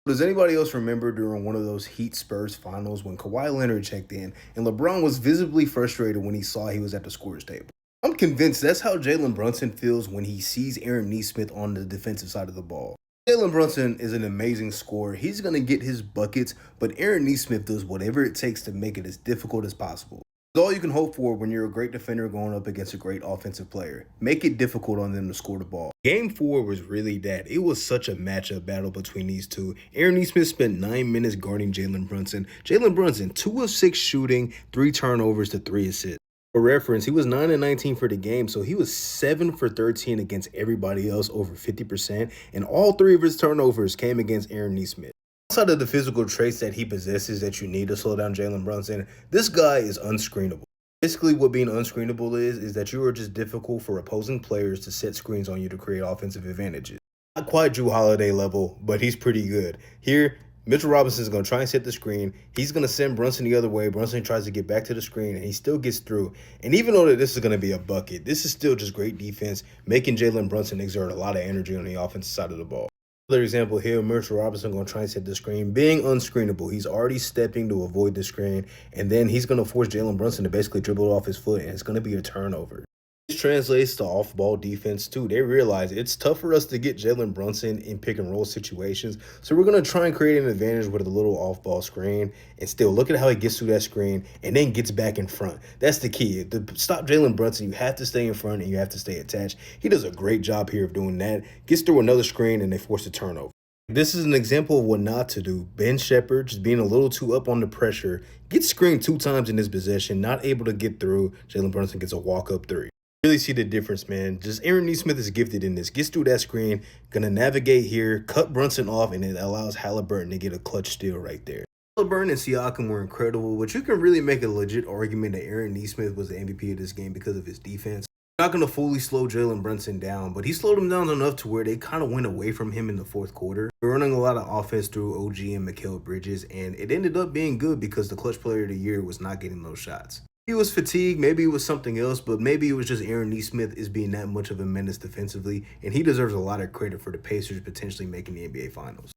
Does anybody else remember during one of those Heat Spurs finals when Kawhi Leonard checked in and LeBron was visibly frustrated when he saw he was at the scorer's table? I'm convinced that's how Jalen Brunson feels when he sees Aaron Nesmith on the defensive side of the ball. Jalen Brunson is an amazing scorer. He's going to get his buckets, but Aaron Nesmith does whatever it takes to make it as difficult as possible. It's all you can hope for when you're a great defender going up against a great offensive player. Make it difficult on them to score the ball. Game 4 was really that. It was such a matchup battle between these two. Aaron Nesmith spent 9 minutes guarding Jalen Brunson. Jalen Brunson, 2 of 6 shooting, 3 turnovers to 3 assists. For reference, he was 9 and 19 for the game, so he was 7 for 13 against everybody else over 50%, and all 3 of his turnovers came against Aaron Nesmith. Outside of the physical traits that he possesses that you need to slow down Jalen Brunson, this guy is unscreenable. Basically, what being unscreenable is that you are just difficult for opposing players to set screens on you to create offensive advantages. Not quite Drew Holiday level, but he's pretty good. Here, Mitchell Robinson is going to try and set the screen. He's going to send Brunson the other way. Brunson tries to get back to the screen, and he still gets through. And even though this is going to be a bucket, this is still just great defense, making Jalen Brunson exert a lot of energy on the offensive side of the ball. Another example here, Mitchell Robinson going to try and set the screen, being unscreenable. He's already stepping to avoid the screen, and then he's going to force Jalen Brunson to basically dribble it off his foot, and it's going to be a turnover. This translates to off-ball defense, too. They realize it's tough for us to get Jalen Brunson in pick-and-roll situations, so we're going to try and create an advantage with a little off-ball screen, and still look at how he gets through that screen and then gets back in front. That's the key. To stop Jalen Brunson, you have to stay in front and you have to stay attached. He does a great job here of doing that. Gets through another screen, and they force a turnover. This is an example of what not to do. Ben Shepherd just being a little too up on the pressure, gets screened 2 times in this possession, not able to get through. Jalen Brunson gets a walk-up 3. Really see the difference, man. Just Aaron Nesmith is gifted in this. Gets through that screen, gonna navigate here, cut Brunson off, and it allows Halliburton to get a clutch steal right there. Halliburton and Siakam were incredible, but you can really make a legit argument that Aaron Nesmith was the MVP of this game because of his defense. Not going to fully slow Jalen Brunson down, but he slowed him down enough to where they kind of went away from him in the fourth quarter. They're running a lot of offense through OG and Mikal Bridges, and it ended up being good because the clutch player of the year was not getting those shots. He was fatigued, maybe it was something else, but maybe it was just Aaron Nesmith is being that much of a menace defensively, and he deserves a lot of credit for the Pacers potentially making the NBA Finals.